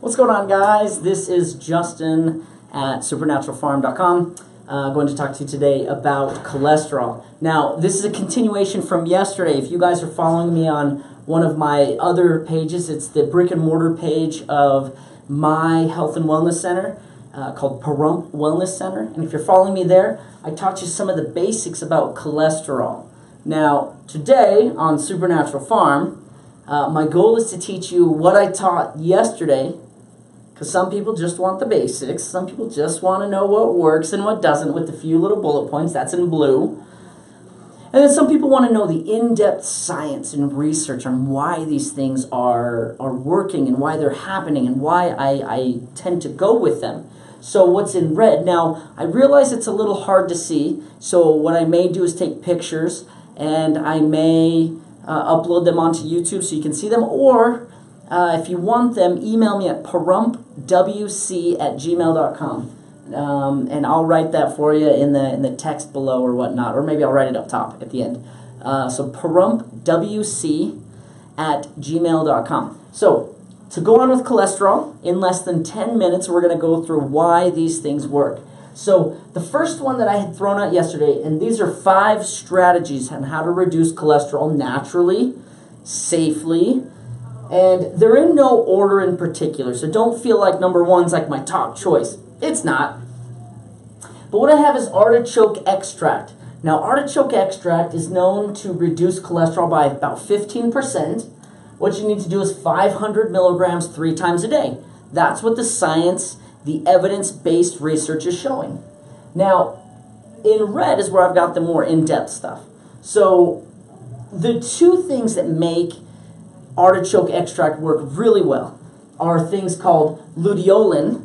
What's going on, guys? This is Justin at supernaturalpharm.com. Going to talk to you today about cholesterol. Now, this is a continuation from yesterday. If you guys are following me on one of my other pages, it's the brick and mortar page of my health and wellness center called Pahrump Wellness Center. And if you're following me there, I taught you some of the basics about cholesterol. Now, today on Supernatural Pharm, my goal is to teach you what I taught yesterday, because some people just want the basics. Some people just want to know what works and what doesn't with a few little bullet points. That's in blue. And then some people want to know the in-depth science and research on why these things are working and why they're happening and why I tend to go with them. So what's in red? Now, I realize it's a little hard to see, so what I may do is take pictures and I may upload them onto YouTube so you can see them, or if you want them, email me at pahrumpwc@gmail.com. And I'll write that for you in the text below or whatnot, or maybe I'll write it up top at the end. So pahrumpwc@gmail.com. So to go on with cholesterol, in less than 10 minutes, we're going to go through why these things work. So the first one that I had thrown out yesterday, and these are 5 strategies on how to reduce cholesterol naturally, safely, and they're in no order in particular, so don't feel like number 1's like my top choice. It's not. But what I have is artichoke extract. Now, artichoke extract is known to reduce cholesterol by about 15%. What you need to do is 500 milligrams 3 times a day. That's what the science, the evidence-based research is showing. Now, in red is where I've got the more in-depth stuff. So, the 2 things that make artichoke extract work really well are things called luteolin,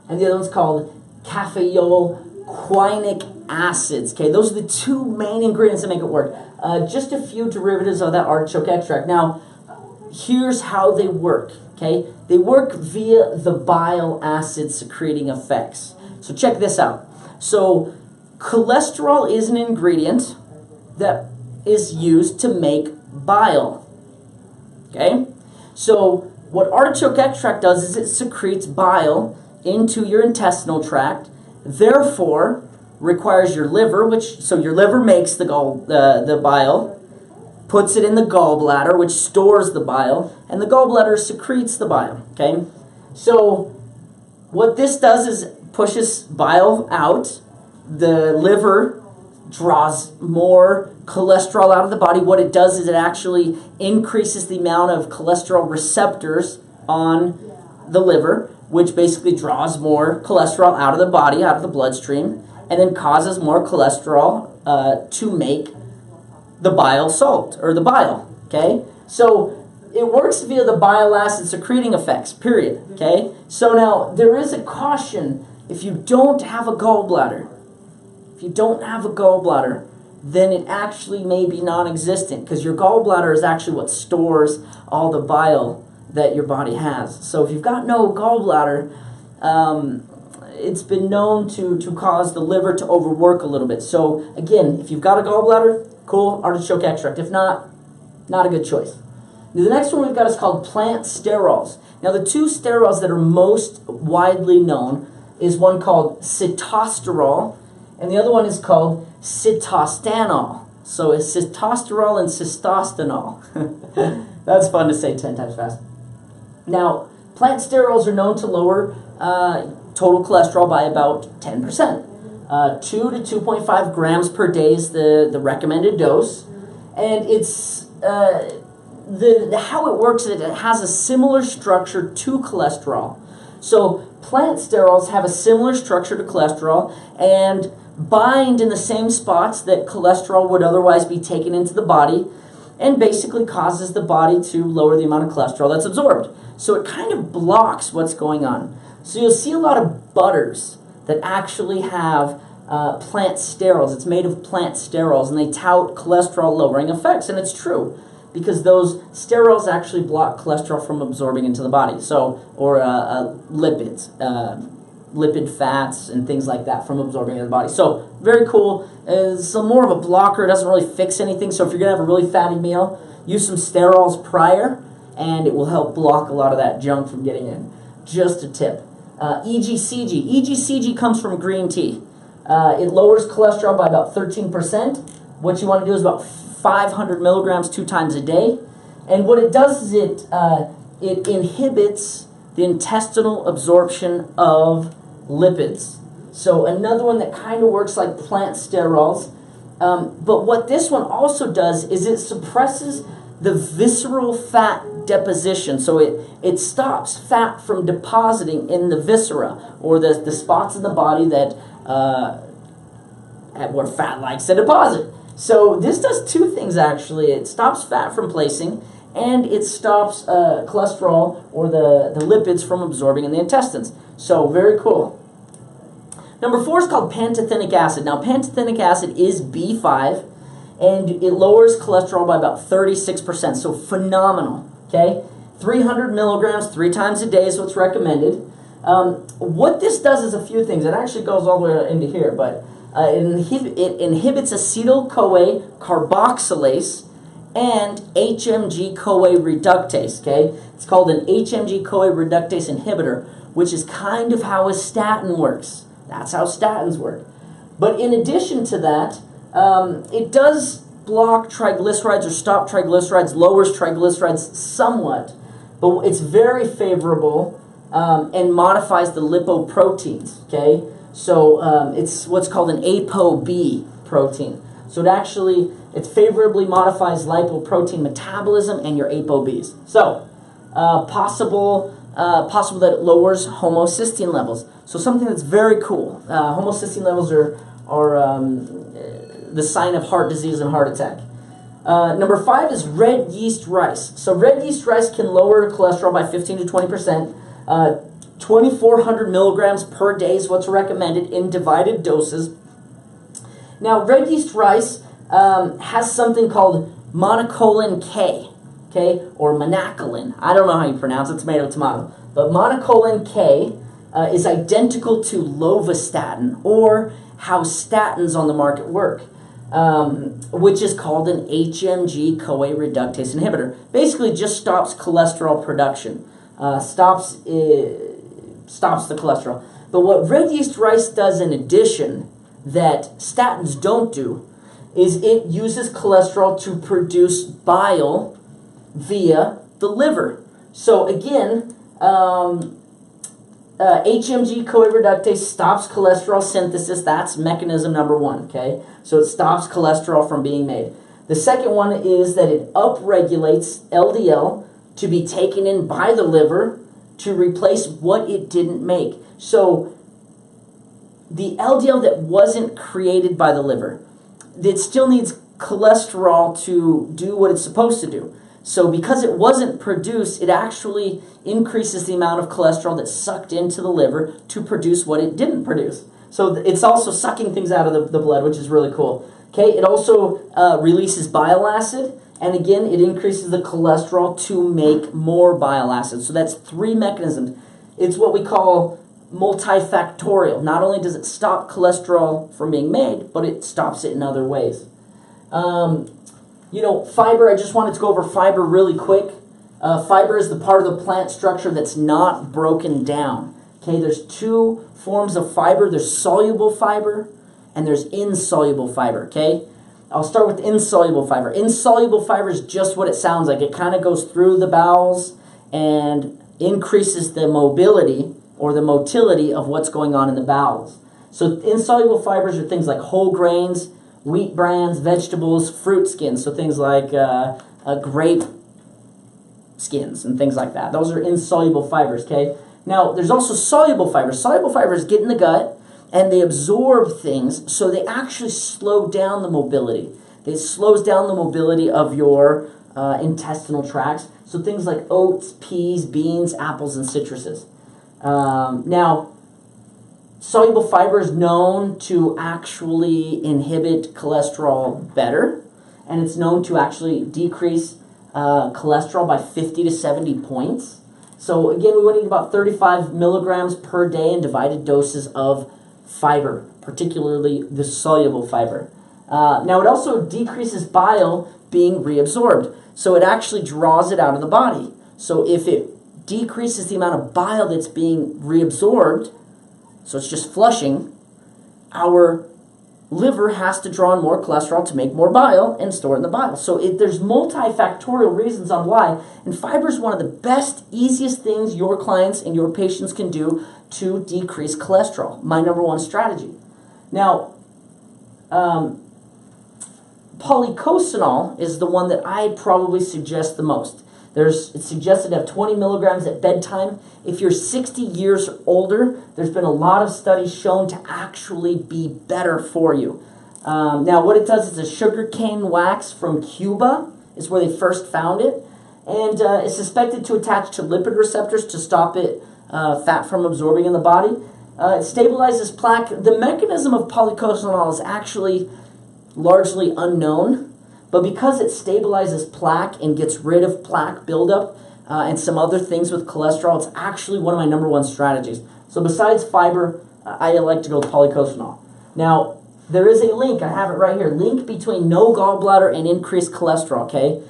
and the other one's called caffeoylquinic acids. Okay, those are the 2 main ingredients that make it work. Just a few derivatives of that artichoke extract. Now, here's how they work. Okay, they work via the bile acid secreting effects. So check this out. So cholesterol is an ingredient that is used to make bile. Okay, so what artichoke extract does is it secretes bile into your intestinal tract, therefore requires your liver, so your liver makes the bile, puts it in the gallbladder, which stores the bile, and the gallbladder secretes the bile. Okay, so what this does is pushes bile out, the liver draws more cholesterol out of the body. What it does is it actually increases the amount of cholesterol receptors on the liver, which basically draws more cholesterol out of the body, out of the bloodstream, and then causes more cholesterol to make the bile salt, or the bile, okay? So it works via the bile acid secreting effects, period, okay? So now, there is a caution if you don't have a gallbladder. If you don't have a gallbladder, then it actually may be non-existent, because your gallbladder is actually what stores all the bile that your body has. So if you've got no gallbladder, it's been known to cause the liver to overwork a little bit. So again, if you've got a gallbladder, cool, artichoke extract. If not, not a good choice. Now, the next one we've got is called plant sterols. Now, the 2 sterols that are most widely known is one called sitosterol, and the other one is called sitostanol. So it's sitosterol and cystostanol. That's fun to say 10 times fast. Now, plant sterols are known to lower total cholesterol by about 10%. 2 to 2.5 grams per day is the recommended dose. And it's how it works is it has a similar structure to cholesterol. So plant sterols have a similar structure to cholesterol and bind in the same spots that cholesterol would otherwise be taken into the body, and basically causes the body to lower the amount of cholesterol that's absorbed. So it kind of blocks what's going on. So you'll see a lot of butters that actually have plant sterols. It's made of plant sterols, and they tout cholesterol-lowering effects, and it's true, because those sterols actually block cholesterol from absorbing into the body, so or lipids. lipid fats and things like that from absorbing in the body. So very cool. It's more of a blocker. It doesn't really fix anything. So if you're going to have a really fatty meal, use some Sterols prior, and it will help block a lot of that junk from getting in. Just a tip. EGCG. EGCG comes from green tea. It lowers cholesterol by about 13%. What you want to do is about 500 milligrams 2 times a day. And what it does is it inhibits the intestinal absorption of lipids. So another one that kind of works like plant sterols. But what this one also does is it suppresses the visceral fat deposition. So it stops fat from depositing in the viscera, or the spots in the body that where fat likes to deposit. So this does 2 things actually. It stops fat from placing, and it stops cholesterol or the lipids from absorbing in the intestines. So very cool. Number 4 is called Pantothenic Acid. Now Pantothenic Acid is B5, and it lowers cholesterol by about 36%. So phenomenal. Okay, 300 milligrams 3 times a day is what's recommended. What this does is a few things. It actually goes all the way into here, but it inhibits acetyl-CoA carboxylase and HMG-CoA reductase. Okay, it's called an HMG-CoA reductase inhibitor, which is kind of how a statin works. That's how statins work. But in addition to that, it does block triglycerides or stop triglycerides, lowers triglycerides somewhat, but it's very favorable and modifies the lipoproteins. Okay, so it's what's called an ApoB protein. So it favorably modifies lipoprotein metabolism and your ApoBs. So possible that it lowers homocysteine levels. So something that's very cool. Homocysteine levels are the sign of heart disease and heart attack. Number 5 is red yeast rice. So red yeast rice can lower cholesterol by 15 to 20%. 2,400 milligrams per day is what's recommended in divided doses. Now, red yeast rice has something called monocolin K, okay, or monacolin. I don't know how you pronounce it, tomato. But monocolin K is identical to lovastatin, or how statins on the market work, which is called an HMG-CoA reductase inhibitor. Basically, just stops cholesterol production, stops the cholesterol. But what red yeast rice does in addition that statins don't do is it uses cholesterol to produce bile via the liver. So again, HMG-CoA reductase stops cholesterol synthesis. That's mechanism number 1, okay? So it stops cholesterol from being made. The second one is that it upregulates LDL to be taken in by the liver to replace what it didn't make. So the LDL that wasn't created by the liver, it still needs cholesterol to do what it's supposed to do. So because it wasn't produced, it actually increases the amount of cholesterol that's sucked into the liver to produce what it didn't produce. So it's also sucking things out of the blood, which is really cool. Okay, it also releases bile acid, and again, it increases the cholesterol to make more bile acid. So that's 3 mechanisms. It's what we call multifactorial. Not only does it stop cholesterol from being made, but it stops it in other ways. Fiber, I just wanted to go over fiber really quick. Fiber is the part of the plant structure that's not broken down. Okay, there's 2 forms of fiber. There's soluble fiber and there's insoluble fiber, okay? I'll start with insoluble fiber. Insoluble fiber is just what it sounds like. It kind of goes through the bowels and increases the mobility or the motility of what's going on in the bowels. So insoluble fibers are things like whole grains, wheat brands, vegetables, fruit skins, so things like grape skins and things like that. Those are insoluble fibers, okay? Now, there's also soluble fibers. Soluble fibers get in the gut, and they absorb things, so they actually slow down the mobility. It slows down the mobility of your intestinal tracts, so things like oats, peas, beans, apples, and citruses. Now, soluble fiber is known to actually inhibit cholesterol better, and it's known to actually decrease cholesterol by 50 to 70 points. So again, we want to eat about 35 milligrams per day in divided doses of fiber, particularly the soluble fiber. Now it also decreases bile being reabsorbed. So it actually draws it out of the body. So if it decreases the amount of bile that's being reabsorbed, so it's just flushing, our liver has to draw in more cholesterol to make more bile and store it in the bile. So there's multifactorial reasons on why, and fiber is one of the best, easiest things your clients and your patients can do to decrease cholesterol. My number one strategy. Now, polycosanol is the one that I probably suggest the most. It's suggested to have 20 milligrams at bedtime. If you're 60 years or older, there's been a lot of studies shown to actually be better for you. Now, what it does is a sugarcane wax from Cuba is where they first found it, and it's suspected to attach to lipid receptors to stop fat from absorbing in the body. It stabilizes plaque. The mechanism of polycosanol is actually largely unknown, but because it stabilizes plaque and gets rid of plaque buildup and some other things with cholesterol, it's actually one of my number one strategies. So besides fiber, I like to go with polycosanol. Now, there is a link, I have it right here, link between no gallbladder and increased cholesterol, okay?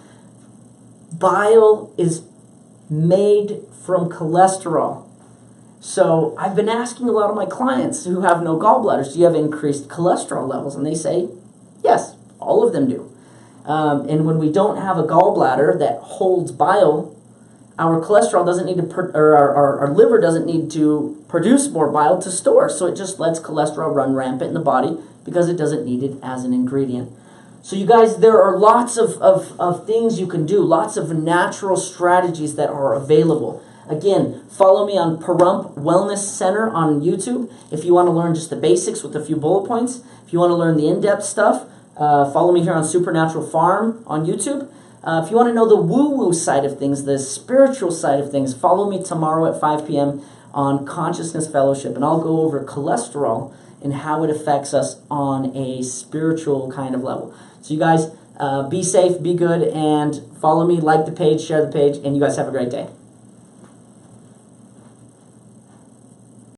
Bile is made from cholesterol. So I've been asking a lot of my clients who have no gallbladders, do you have increased cholesterol levels? And they say, yes, all of them do. And when we don't have a gallbladder that holds bile, our cholesterol doesn't need to, our liver doesn't need to produce more bile to store. So it just lets cholesterol run rampant in the body because it doesn't need it as an ingredient. So you guys, there are lots of things you can do, lots of natural strategies that are available. Again, follow me on Pahrump Wellness Center on YouTube if you want to learn just the basics with a few bullet points. If you want to learn the in-depth stuff, follow me here on Supernatural Pharm on YouTube. If you want to know the woo-woo side of things, the spiritual side of things, follow me tomorrow at 5 p.m. on Consciousness Fellowship, and I'll go over cholesterol and how it affects us on a spiritual kind of level. So you guys, be safe, be good, and follow me, like the page, share the page, and you guys have a great day.